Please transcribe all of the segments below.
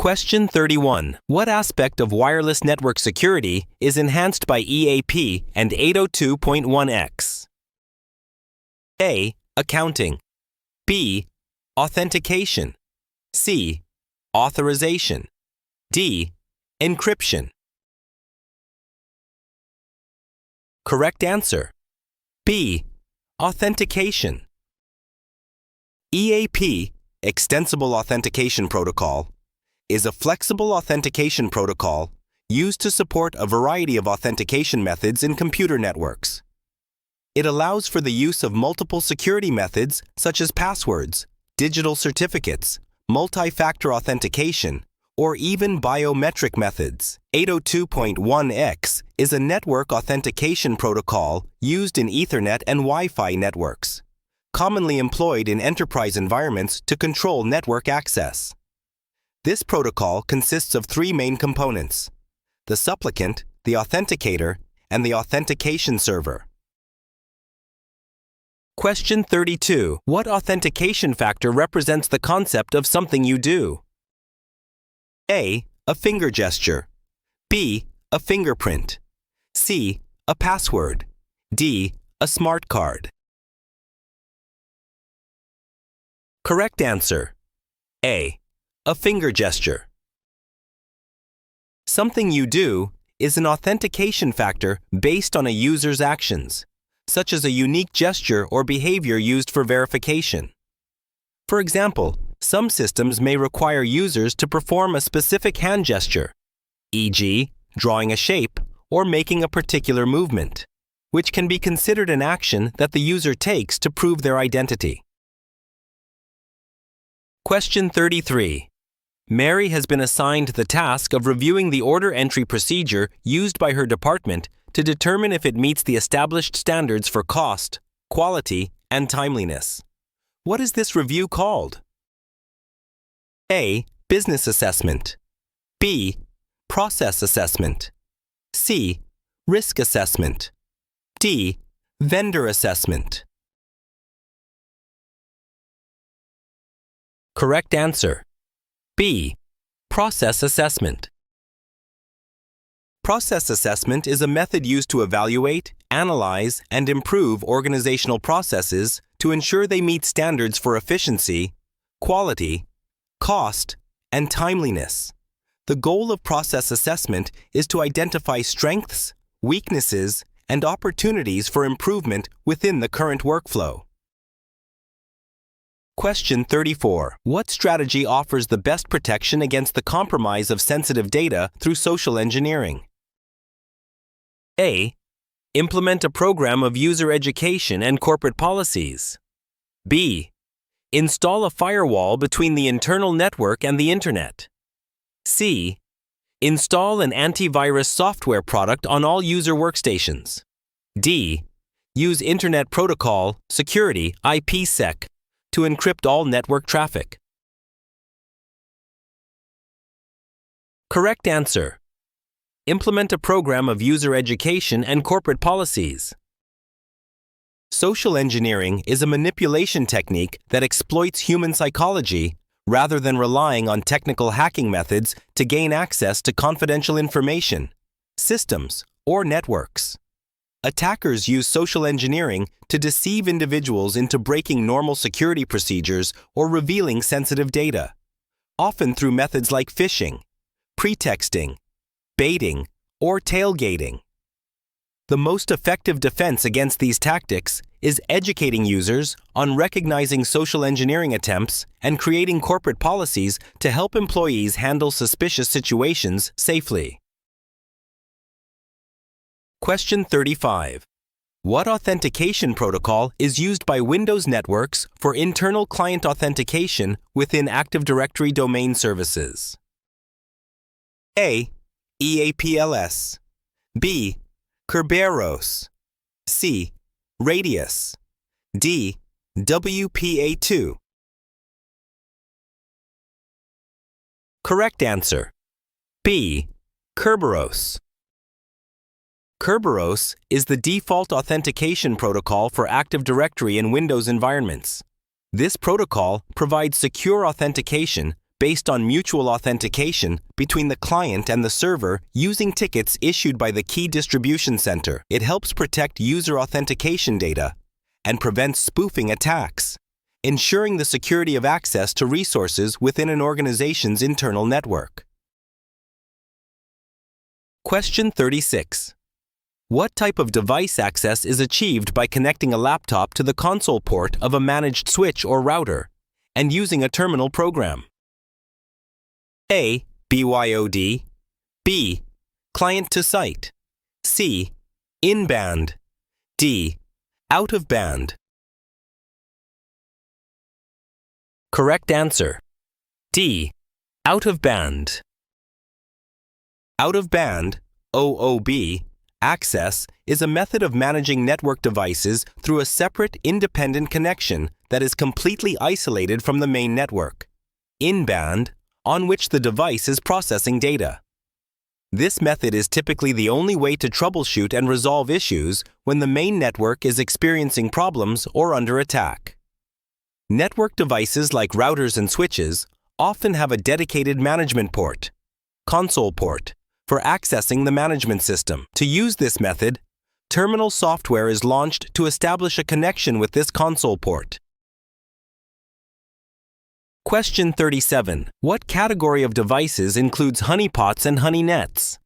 Question 31. What aspect of wireless network security is enhanced by EAP and 802.1x? A. Accounting. B. Authentication. C. Authorization. D. Encryption. Correct answer. B. Authentication. EAP, Extensible Authentication Protocol, is a flexible authentication protocol used to support a variety of authentication methods in computer networks. It allows for the use of multiple security methods such as passwords, digital certificates, multi-factor authentication, or even biometric methods. 802.1x is a network authentication protocol used in Ethernet and Wi-Fi networks, commonly employed in enterprise environments to control network access. This protocol consists of three main components: the supplicant, the authenticator, and the authentication server. Question 32. What authentication factor represents the concept of something you do? A. A finger gesture. B. A fingerprint. C. A password. D. A smart card. Correct answer. A. A finger gesture. Something you do is an authentication factor based on a user's actions, such as a unique gesture or behavior used for verification. For example, some systems may require users to perform a specific hand gesture, e.g., drawing a shape or making a particular movement, which can be considered an action that the user takes to prove their identity. Question 33. Mary has been assigned the task of reviewing the order entry procedure used by her department to determine if it meets the established standards for cost, quality, and timeliness. What is this review called? A. Business assessment. B. Process assessment. C. Risk assessment. D. Vendor assessment. Correct answer. B. Process assessment. Process assessment is a method used to evaluate, analyze, and improve organizational processes to ensure they meet standards for efficiency, quality, cost, and timeliness. The goal of process assessment is to identify strengths, weaknesses, and opportunities for improvement within the current workflow. Question 34. What strategy offers the best protection against the compromise of sensitive data through social engineering? A. Implement a program of user education and corporate policies. B. Install a firewall between the internal network and the Internet. C. Install an antivirus software product on all user workstations. D. Use Internet Protocol Security (IPsec) to encrypt all network traffic. Correct answer. Implement a program of user education and corporate policies. Social engineering is a manipulation technique that exploits human psychology rather than relying on technical hacking methods to gain access to confidential information, systems, or networks. Attackers use social engineering to deceive individuals into breaking normal security procedures or revealing sensitive data, often through methods like phishing, pretexting, baiting, or tailgating. The most effective defense against these tactics is educating users on recognizing social engineering attempts and creating corporate policies to help employees handle suspicious situations safely. Question 35. What authentication protocol is used by Windows networks for internal client authentication within Active Directory domain services? A. EAPLS. B. Kerberos. C. Radius. D. WPA2. Correct answer. B. Kerberos. Kerberos is the default authentication protocol for Active Directory in Windows environments. This protocol provides secure authentication based on mutual authentication between the client and the server using tickets issued by the key distribution center. It helps protect user authentication data and prevents spoofing attacks, ensuring the security of access to resources within an organization's internal network. Question 36. What type of device access is achieved by connecting a laptop to the console port of a managed switch or router and using a terminal program? A. BYOD. B. Client to site. C. In-band. D. Out-of-band. Correct answer. D. Out-of-band. Out-of-band, OOB, access is a method of managing network devices through a separate, independent connection that is completely isolated from the main network. In-band, on which the device is processing data. This method is typically the only way to troubleshoot and resolve issues when the main network is experiencing problems or under attack. Network devices like routers and switches often have a dedicated management port, console port, for accessing the management system. To use this method, terminal software is launched to establish a connection with this console port. Question 37. What category of devices includes honeypots and honey nets?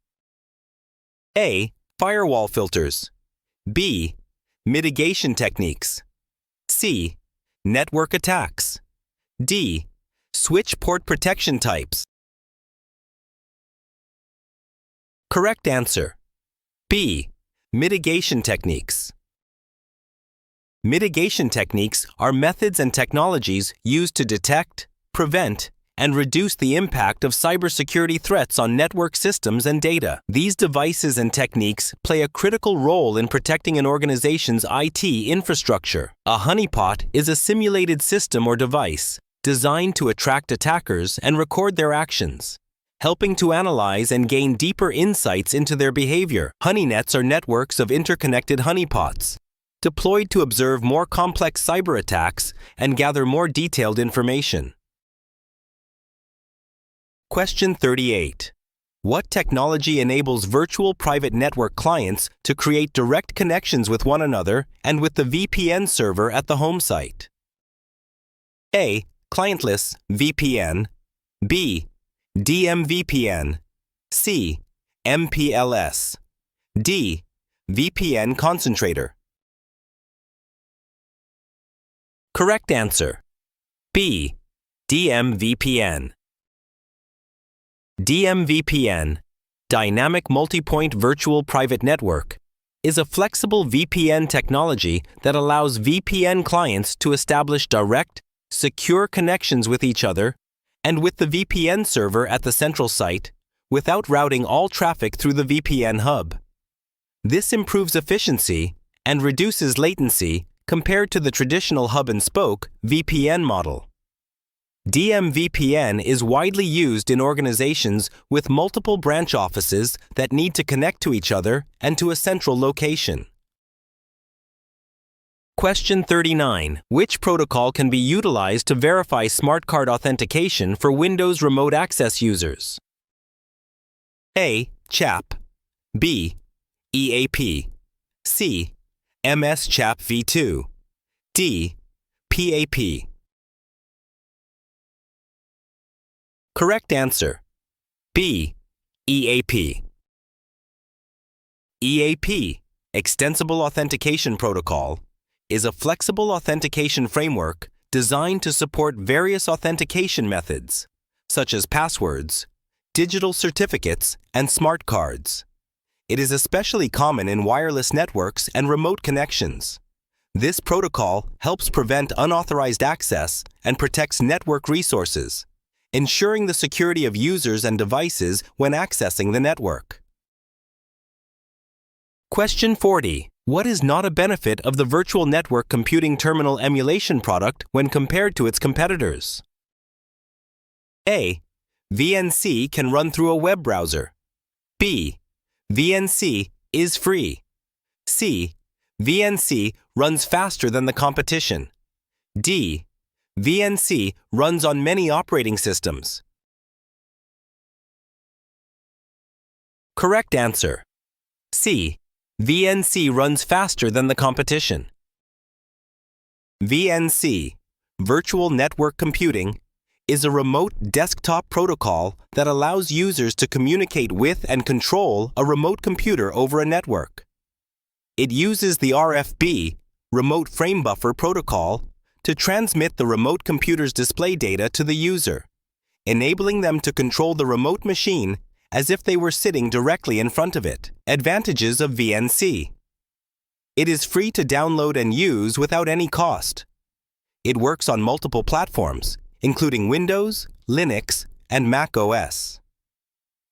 A. Firewall filters. B. Mitigation techniques. C. Network attacks. D. Switch port protection types. Correct answer. B. Mitigation techniques. Mitigation techniques are methods and technologies used to detect, prevent, and reduce the impact of cybersecurity threats on network systems and data. These devices and techniques play a critical role in protecting an organization's IT infrastructure. A honeypot is a simulated system or device designed to attract attackers and record their actions, helping to analyze and gain deeper insights into their behavior. Honeynets are networks of interconnected honeypots, deployed to observe more complex cyber attacks and gather more detailed information. Question 38. What technology enables virtual private network clients to create direct connections with one another and with the VPN server at the home site? A. Clientless VPN. B. DMVPN. C. MPLS. D. VPN concentrator. Correct answer. B. DMVPN. DMVPN, Dynamic Multipoint Virtual Private Network, is a flexible VPN technology that allows VPN clients to establish direct, secure connections with each other and with the VPN server at the central site without routing all traffic through the VPN hub. This improves efficiency and reduces latency compared to the traditional hub-and-spoke VPN model. DMVPN is widely used in organizations with multiple branch offices that need to connect to each other and to a central location. Question 39. Which protocol can be utilized to verify smart card authentication for Windows remote access users? A. CHAP. B. EAP. C. MS CHAP v2. D. PAP. Correct answer. B. EAP. EAP, Extensible Authentication Protocol, is a flexible authentication framework designed to support various authentication methods, such as passwords, digital certificates, and smart cards. It is especially common in wireless networks and remote connections. This protocol helps prevent unauthorized access and protects network resources, ensuring the security of users and devices when accessing the network. Question 40. What is not a benefit of the Virtual Network Computing Terminal emulation product when compared to its competitors? A. VNC can run through a web browser. B. VNC is free. C. VNC runs faster than the competition. D. VNC runs on many operating systems. Correct answer. C. VNC runs faster than the competition. VNC, Virtual Network Computing, is a remote desktop protocol that allows users to communicate with and control a remote computer over a network. It uses the RFB, Remote Frame Buffer protocol, to transmit the remote computer's display data to the user, enabling them to control the remote machine as if they were sitting directly in front of it. Advantages of VNC. It is free to download and use without any cost. It works on multiple platforms, including Windows, Linux, and Mac OS.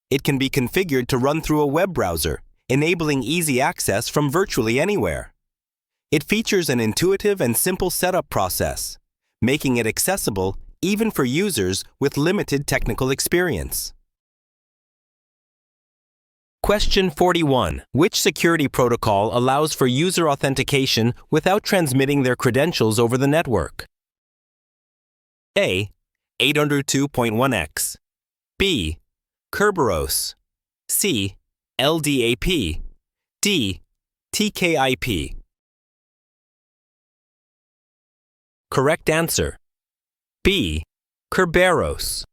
It can be configured to run through a web browser, enabling easy access from virtually anywhere. It features an intuitive and simple setup process, making it accessible even for users with limited technical experience. Question 41. Which security protocol allows for user authentication without transmitting their credentials over the network? A. 802.1x. B. Kerberos. C. LDAP. D. TKIP. Correct answer. B. Kerberos.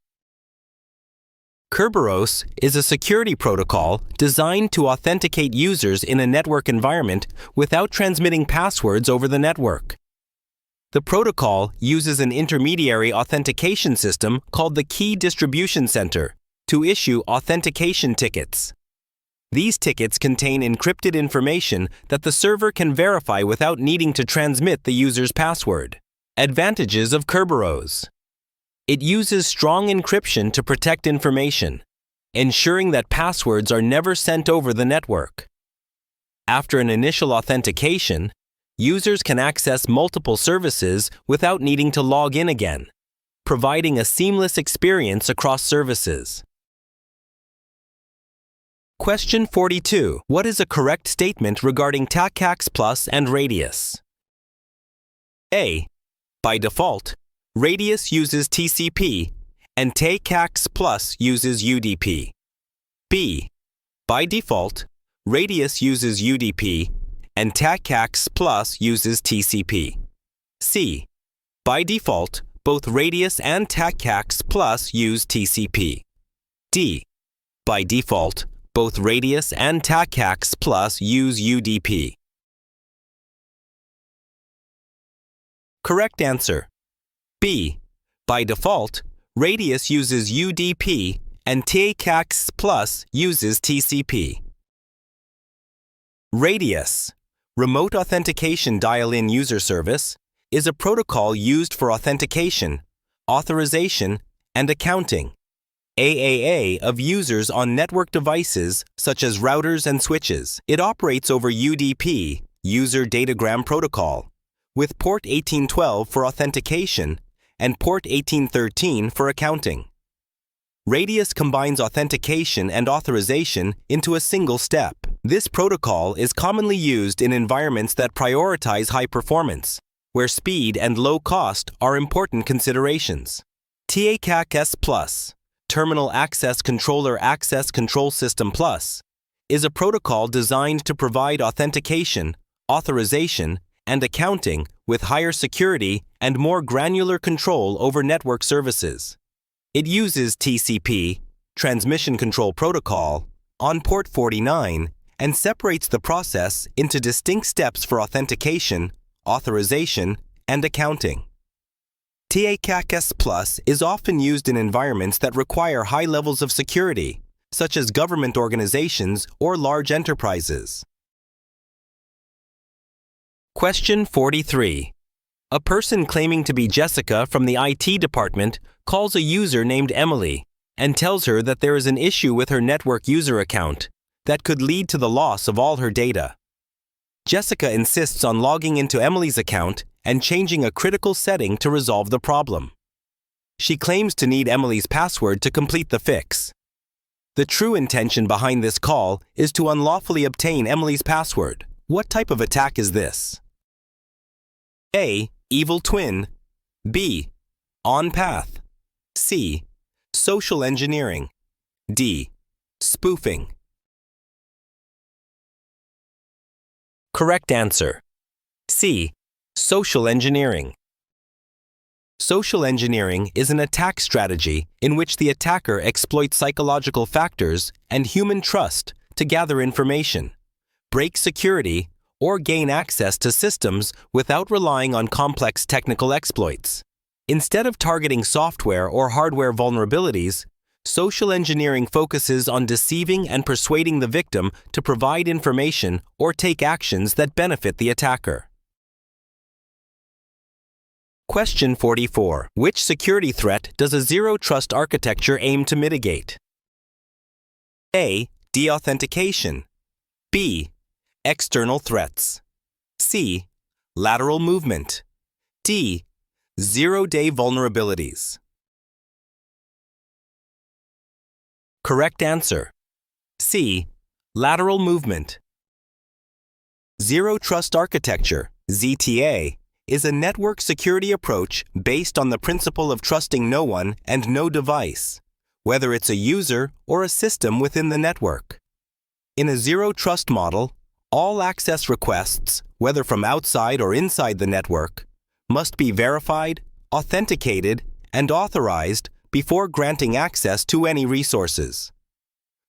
Kerberos is a security protocol designed to authenticate users in a network environment without transmitting passwords over the network. The protocol uses an intermediary authentication system called the Key Distribution Center to issue authentication tickets. These tickets contain encrypted information that the server can verify without needing to transmit the user's password. Advantages of Kerberos. It uses strong encryption to protect information, ensuring that passwords are never sent over the network. After an initial authentication, users can access multiple services without needing to log in again, providing a seamless experience across services. Question 42. What is a correct statement regarding TACAX Plus and Radius? A. By default, Radius uses TCP and TACAX Plus uses UDP. B. By default, Radius uses UDP and TACAX Plus uses TCP. C. By default, both Radius and TACAX Plus use TCP. D. By default, both Radius and TACAX Plus use UDP. Correct answer. B. By default, Radius uses UDP and TACAX Plus uses TCP. Radius, Remote Authentication Dial-In User Service, is a protocol used for authentication, authorization, and accounting AAA of users on network devices such as routers and switches. It operates over UDP, User Datagram Protocol, with port 1812 for authentication and port 1813 for accounting. Radius combines authentication and authorization into a single step. This protocol is commonly used in environments that prioritize high performance, where speed and low cost are important considerations. TACAX Plus, Terminal Access Controller Access Control System Plus, is a protocol designed to provide authentication, authorization, and accounting with higher security and more granular control over network services. It uses TCP, Transmission Control Protocol, on port 49 and separates the process into distinct steps for authentication, authorization, and accounting. TACAX Plus is often used in environments that require high levels of security, such as government organizations or large enterprises. Question 43. A person claiming to be Jessica from the IT department calls a user named Emily and tells her that there is an issue with her network user account that could lead to the loss of all her data. Jessica insists on logging into Emily's account and changing a critical setting to resolve the problem. She claims to need Emily's password to complete the fix. The true intention behind this call is to unlawfully obtain Emily's password. What type of attack is this? A. Evil twin. B. On-path. C. Social engineering. D. Spoofing. Correct answer. C. Social engineering. Social engineering is an attack strategy in which the attacker exploits psychological factors and human trust to gather information, break security, or gain access to systems without relying on complex technical exploits. Instead of targeting software or hardware vulnerabilities, social engineering focuses on deceiving and persuading the victim to provide information or take actions that benefit the attacker. Question 44. Which security threat does a zero-trust architecture aim to mitigate? A. Deauthentication. B. External threats. C. Lateral movement. D. Zero-day vulnerabilities. Correct answer. C. Lateral movement. Zero Trust Architecture, ZTA, is a network security approach based on the principle of trusting no one and no device, whether it's a user or a system within the network. In a zero-trust model, all access requests, whether from outside or inside the network, must be verified, authenticated, and authorized before granting access to any resources.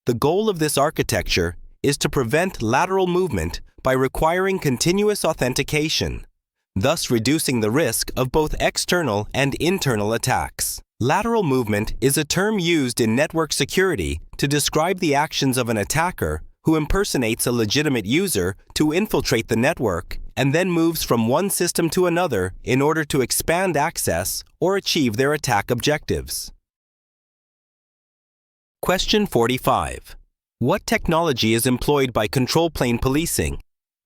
The goal of this architecture is to prevent lateral movement by requiring continuous authentication, thus reducing the risk of both external and internal attacks. Lateral movement is a term used in network security to describe the actions of an attacker who impersonates a legitimate user to infiltrate the network and then moves from one system to another in order to expand access or achieve their attack objectives. Question 45. What technology is employed by control plane policing,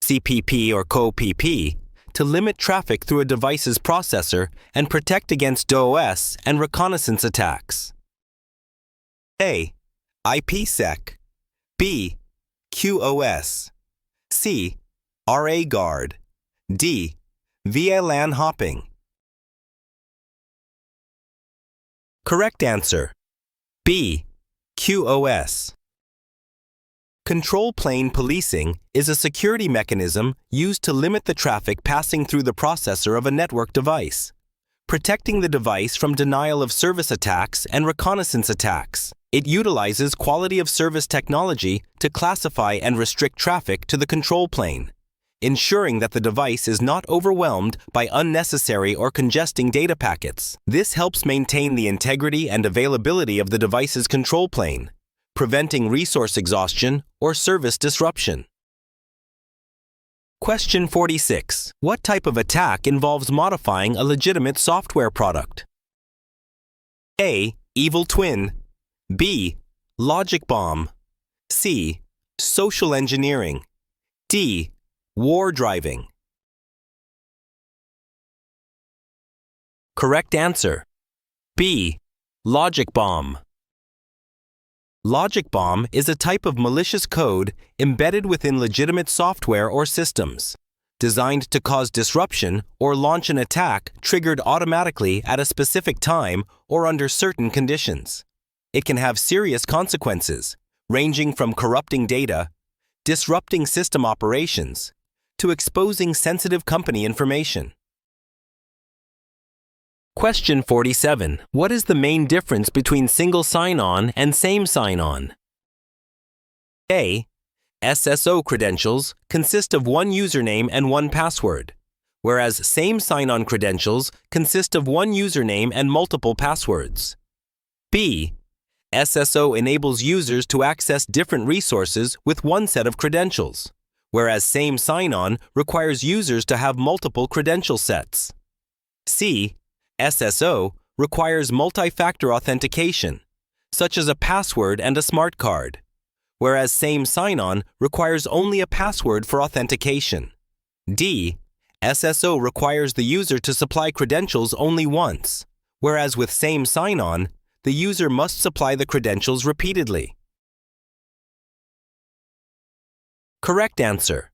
CPP or CoPP, to limit traffic through a device's processor and protect against DOS and reconnaissance attacks? A. IPsec. B. QoS. C. RA Guard. D. VLAN hopping. Correct answer. B. QoS. Control plane policing is a security mechanism used to limit the traffic passing through the processor of a network device, protecting the device from denial of service attacks and reconnaissance attacks. It utilizes quality of service technology to classify and restrict traffic to the control plane, ensuring that the device is not overwhelmed by unnecessary or congesting data packets. This helps maintain the integrity and availability of the device's control plane, preventing resource exhaustion or service disruption. Question 46. What type of attack involves modifying a legitimate software product? A. Evil twin. B. Logic bomb. C. Social engineering. D. War driving. Correct answer. B. Logic bomb. Logic bomb is a type of malicious code embedded within legitimate software or systems, designed to cause disruption or launch an attack triggered automatically at a specific time or under certain conditions. It can have serious consequences, ranging from corrupting data, disrupting system operations, to exposing sensitive company information. Question 47. What is the main difference between single sign-on and same sign-on? A. SSO credentials consist of one username and one password, whereas same sign-on credentials consist of one username and multiple passwords. B. SSO enables users to access different resources with one set of credentials, whereas same sign-on requires users to have multiple credential sets. C. SSO requires multi-factor authentication, such as a password and a smart card, whereas same sign-on requires only a password for authentication. D. SSO requires the user to supply credentials only once, whereas with same sign-on, the user must supply the credentials repeatedly. Correct answer.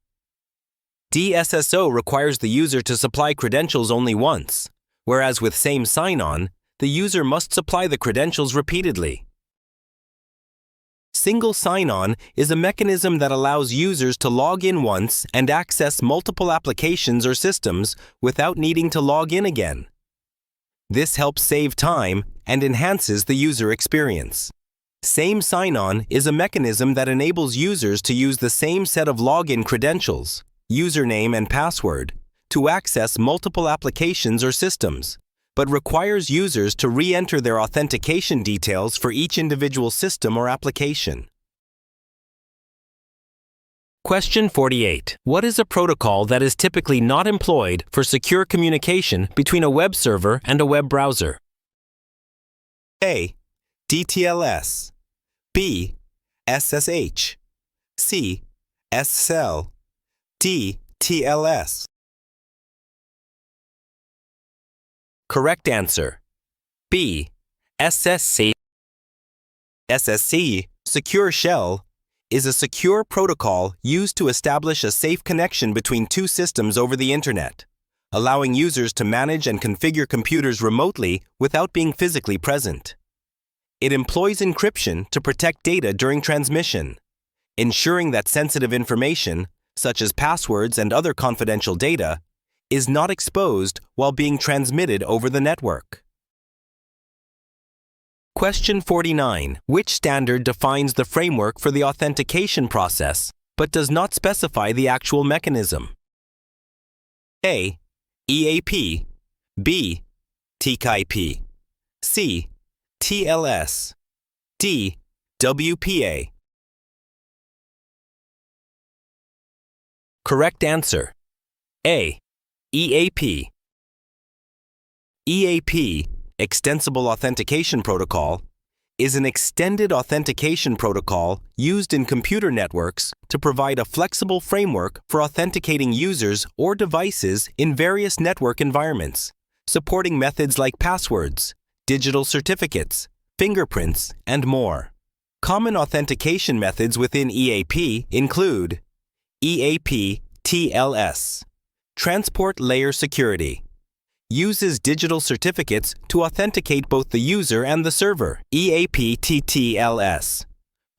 D. SSO requires the user to supply credentials only once, whereas with same sign-on, the user must supply the credentials repeatedly. Single sign-on is a mechanism that allows users to log in once and access multiple applications or systems without needing to log in again. This helps save time and enhances the user experience. Same sign-on is a mechanism that enables users to use the same set of login credentials, username and password, to access multiple applications or systems, but requires users to re-enter their authentication details for each individual system or application. Question 48. What is a protocol that is typically not employed for secure communication between a web server and a web browser? A. DTLS. B. SSH. C. SSL. D. TLS. Correct answer. B. SSC. SSC, Secure Shell, is a secure protocol used to establish a safe connection between two systems over the Internet, allowing users to manage and configure computers remotely without being physically present. It employs encryption to protect data during transmission, ensuring that sensitive information, such as passwords and other confidential data, is not exposed while being transmitted over the network. Question 49. Which standard defines the framework for the authentication process but does not specify the actual mechanism? A. EAP. B. TCP. C. TLS. D. WPA. Correct answer. A. EAP. EAP, Extensible Authentication Protocol, is an extended authentication protocol used in computer networks to provide a flexible framework for authenticating users or devices in various network environments, supporting methods like passwords, digital certificates, fingerprints, and more. Common authentication methods within EAP include EAP TLS. Transport Layer Security uses digital certificates to authenticate both the user and the server. EAP TTLS,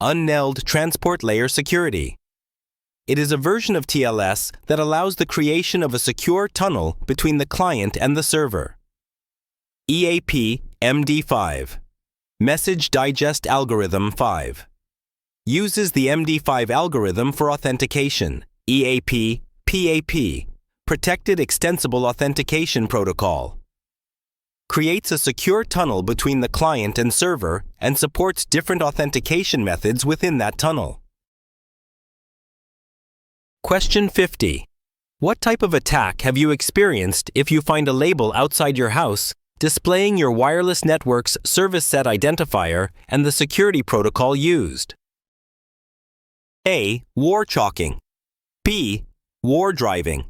Unknelled Transport Layer Security. It is a version of TLS that allows the creation of a secure tunnel between the client and the server. EAP MD5, Message Digest Algorithm 5, uses the MD5 algorithm for authentication. EAP PAP, Protected Extensible Authentication Protocol, creates a secure tunnel between the client and server and supports different authentication methods within that tunnel. Question 50. What type of attack have you experienced if you find a label outside your house displaying your wireless network's service set identifier and the security protocol used? A. War chalking. B. War driving.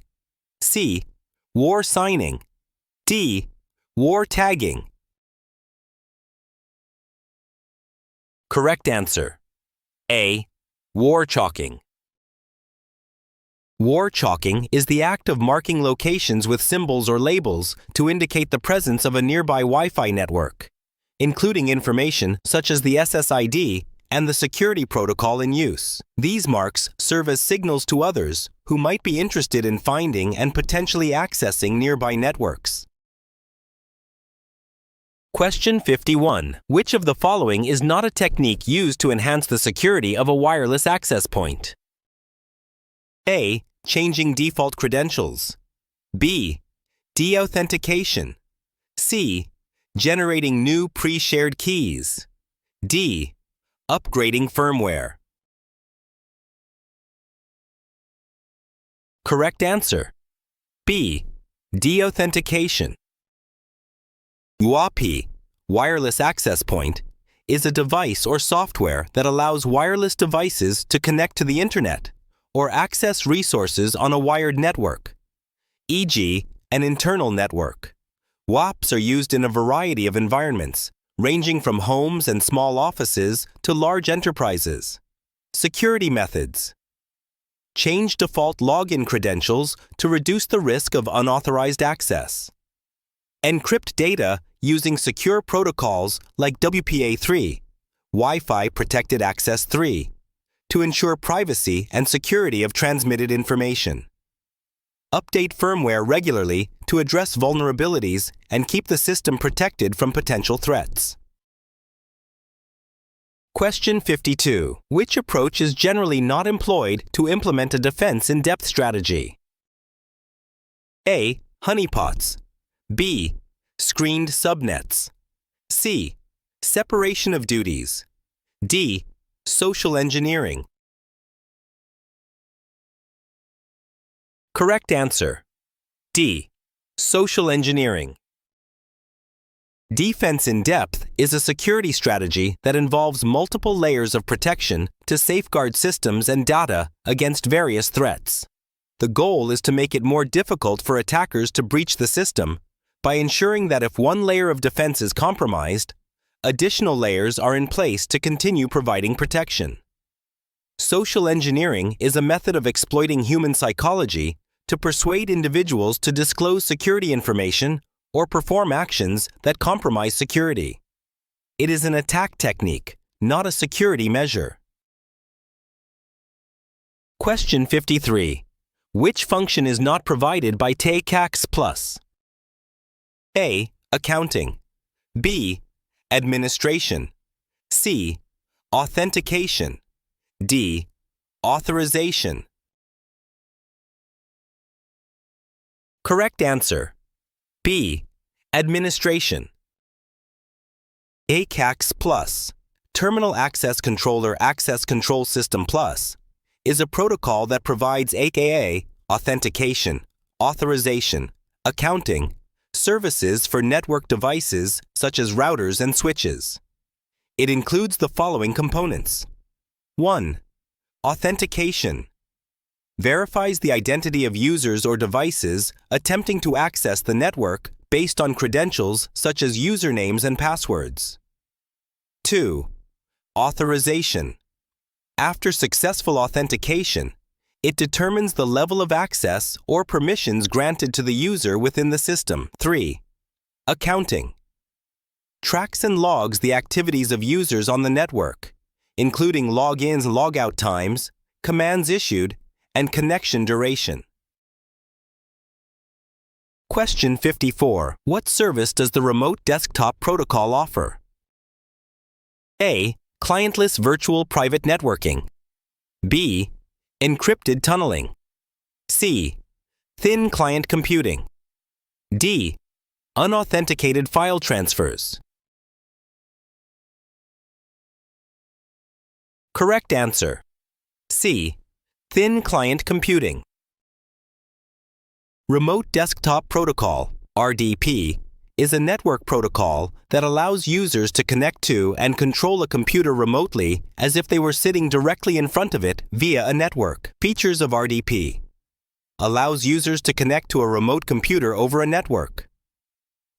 C. War signing. D. War tagging. Correct answer. A. War chalking. War chalking is the act of marking locations with symbols or labels to indicate the presence of a nearby Wi-Fi network, including information such as the SSID and the security protocol in use. These marks serve as signals to others who might be interested in finding and potentially accessing nearby networks. Question 51. Which of the following is not a technique used to enhance the security of a wireless access point? A. Changing default credentials. B. Deauthentication. C. Generating new pre-shared keys. D. Upgrading firmware. Correct answer. B. Deauthentication. WAP, Wireless Access Point, is a device or software that allows wireless devices to connect to the Internet or access resources on a wired network, e.g., an internal network. WAPs are used in a variety of environments, ranging from homes and small offices to large enterprises. Security methods. Change default login credentials to reduce the risk of unauthorized access. Encrypt data using secure protocols like WPA3, Wi-Fi Protected Access 3, to ensure privacy and security of transmitted information. Update firmware regularly to address vulnerabilities and keep the system protected from potential threats. Question 52. Which approach is generally not employed to implement a defense-in-depth strategy? A. Honeypots. B. Screened subnets. C. Separation of duties. D. Social engineering. Correct answer. D. Social engineering. Defense in depth is a security strategy that involves multiple layers of protection to safeguard systems and data against various threats. The goal is to make it more difficult for attackers to breach the system by ensuring that if one layer of defense is compromised, additional layers are in place to continue providing protection. Social engineering is a method of exploiting human psychology to persuade individuals to disclose security information or perform actions that compromise security. It is an attack technique, not a security measure. Question 53. Which function is not provided by TACAX Plus? A. Accounting. B. Administration. C. Authentication. D. Authorization. Correct answer. B. Administration. ACAX Plus, Terminal Access Controller Access Control System Plus, is a protocol that provides AKA, authentication, authorization, accounting, services for network devices such as routers and switches. It includes the following components. 1. Authentication. Verifies the identity of users or devices attempting to access the network based on credentials such as usernames and passwords. 2. Authorization. After successful authentication, it determines the level of access or permissions granted to the user within the system. 3. Accounting. Tracks and logs the activities of users on the network, including logins, logout times, commands issued, and connection duration. Question 54. What service does the Remote Desktop Protocol offer? A. Clientless Virtual Private Networking. B. Encrypted Tunneling. C. Thin Client Computing. D. Unauthenticated File Transfers. Correct answer. C. Thin Client Computing. Remote Desktop Protocol, RDP, is a network protocol that allows users to connect to and control a computer remotely as if they were sitting directly in front of it via a network. Features of RDP. Allows users to connect to a remote computer over a network.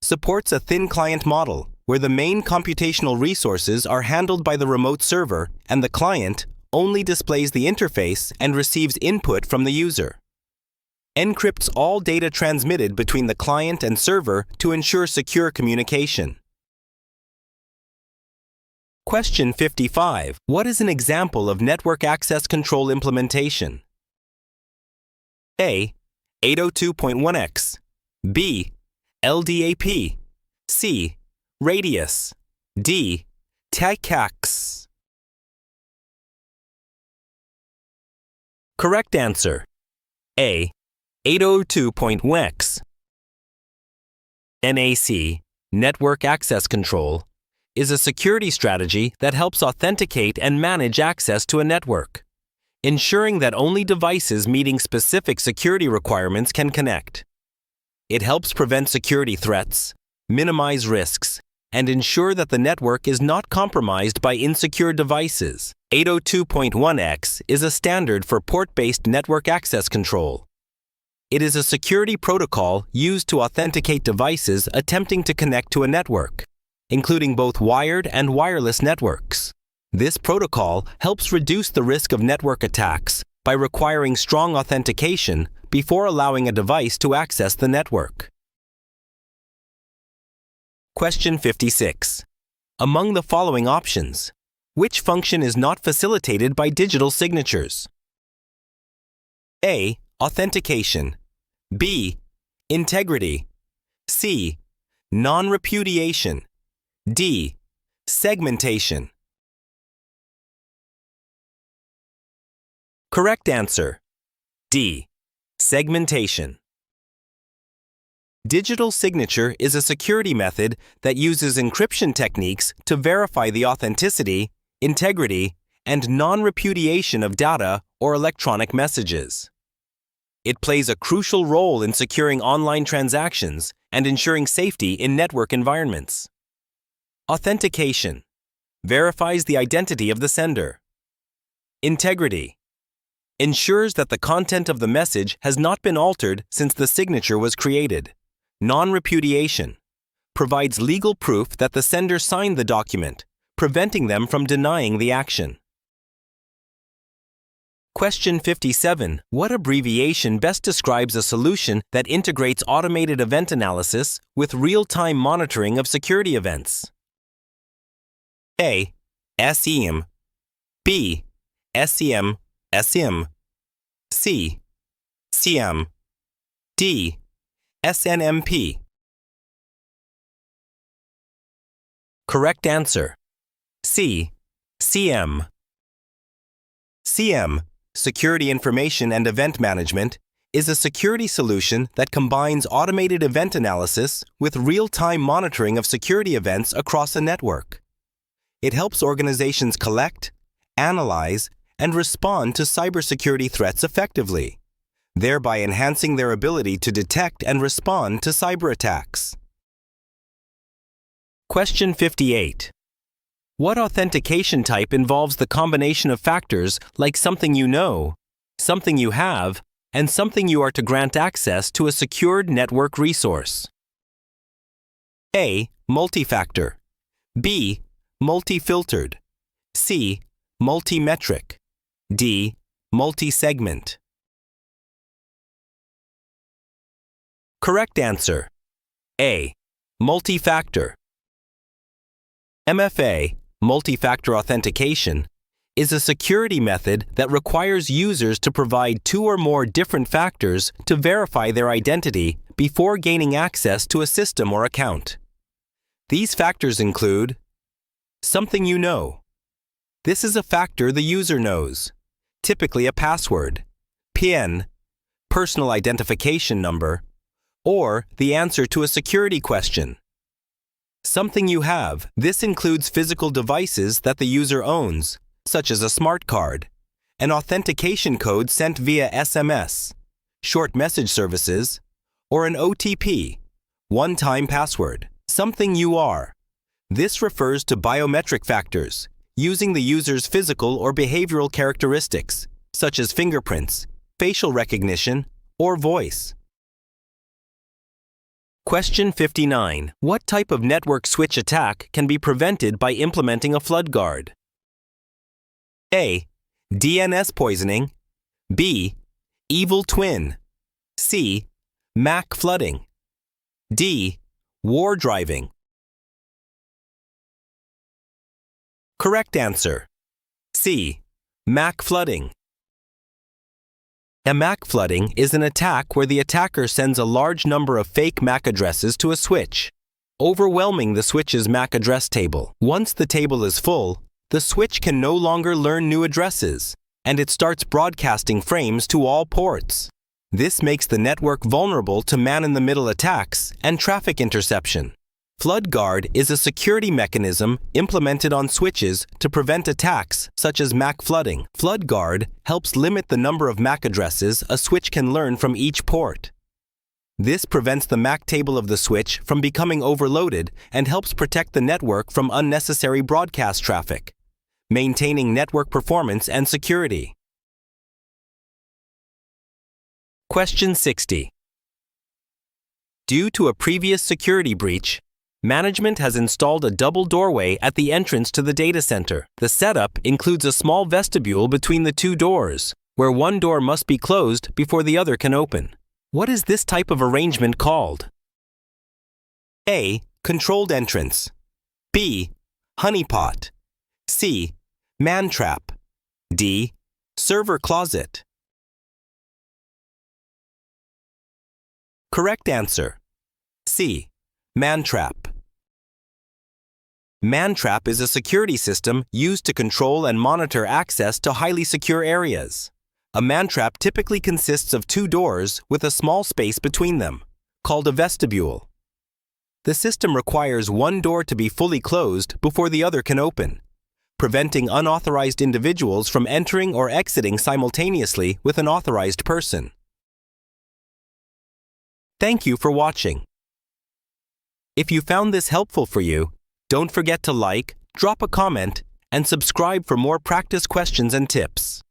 Supports a thin client model where the main computational resources are handled by the remote server and the client only displays the interface and receives input from the user. Encrypts all data transmitted between the client and server to ensure secure communication. Question 55. What is an example of network access control implementation? A. 802.1x. B. LDAP. C. Radius. D. TACAX. Correct answer. A. 802.1x. NAC, Network Access Control, is a security strategy that helps authenticate and manage access to a network, ensuring that only devices meeting specific security requirements can connect. It helps prevent security threats, minimize risks, and ensure that the network is not compromised by insecure devices. 802.1x is a standard for port-based network access control. It is a security protocol used to authenticate devices attempting to connect to a network, including both wired and wireless networks. This protocol helps reduce the risk of network attacks by requiring strong authentication before allowing a device to access the network. Question 56. Among the following options, which function is not facilitated by digital signatures? A. Authentication. B. Integrity. C. Non-repudiation. D. Segmentation. Correct answer. D. Segmentation. Digital signature is a security method that uses encryption techniques to verify the authenticity, integrity, and non-repudiation of data or electronic messages. It plays a crucial role in securing online transactions and ensuring safety in network environments. Authentication verifies the identity of the sender. Integrity ensures that the content of the message has not been altered since the signature was created. Non-repudiation provides legal proof that the sender signed the document, preventing them from denying the action. Question 57. What abbreviation best describes a solution that integrates automated event analysis with real-time monitoring of security events? A. SEM. B. SEM, SIM. C. CM. D. SNMP. Correct answer. C. CM. CM, Security Information and Event Management, is a security solution that combines automated event analysis with real-time monitoring of security events across a network. It helps organizations collect, analyze, and respond to cybersecurity threats effectively, thereby enhancing their ability to detect and respond to cyber attacks. Question 58. What authentication type involves the combination of factors like something you know, something you have, and something you are to grant access to a secured network resource? A. Multi-factor. B. Multi-filtered. C. Multi-metric. D. Multi-segment. Correct answer. A. Multi-factor. MFA, multi-factor authentication, is a security method that requires users to provide two or more different factors to verify their identity before gaining access to a system or account. These factors include something you know. This is a factor the user knows, typically a password, PIN, personal identification number, or the answer to a security question. Something you have. This includes physical devices that the user owns, such as a smart card, an authentication code sent via SMS, short message services, or an OTP, one-time password. Something you are. This refers to biometric factors, using the user's physical or behavioral characteristics, such as fingerprints, facial recognition, or voice. Question 59. What type of network switch attack can be prevented by implementing a flood guard? A. DNS poisoning. B. Evil twin. C. MAC flooding. D. War driving. Correct answer. C. MAC flooding. A MAC flooding is an attack where the attacker sends a large number of fake MAC addresses to a switch, overwhelming the switch's MAC address table. Once the table is full, the switch can no longer learn new addresses, and it starts broadcasting frames to all ports. This makes the network vulnerable to man-in-the-middle attacks and traffic interception. FloodGuard is a security mechanism implemented on switches to prevent attacks such as MAC flooding. FloodGuard helps limit the number of MAC addresses a switch can learn from each port. This prevents the MAC table of the switch from becoming overloaded and helps protect the network from unnecessary broadcast traffic, maintaining network performance and security. Question 60. Due to a previous security breach, management has installed a double doorway at the entrance to the data center. The setup includes a small vestibule between the two doors, where one door must be closed before the other can open. What is this type of arrangement called? A. Controlled entrance. B. Honeypot. C. Man-trap. D. Server closet. Correct answer. C. Man-trap. Man-trap is a security system used to control and monitor access to highly secure areas. A man-trap typically consists of 2 doors with a small space between them, called a vestibule. The system requires one door to be fully closed before the other can open, preventing unauthorized individuals from entering or exiting simultaneously with an authorized person. Thank you for watching. If you found this helpful for you, don't forget to like, drop a comment, and subscribe for more practice questions and tips.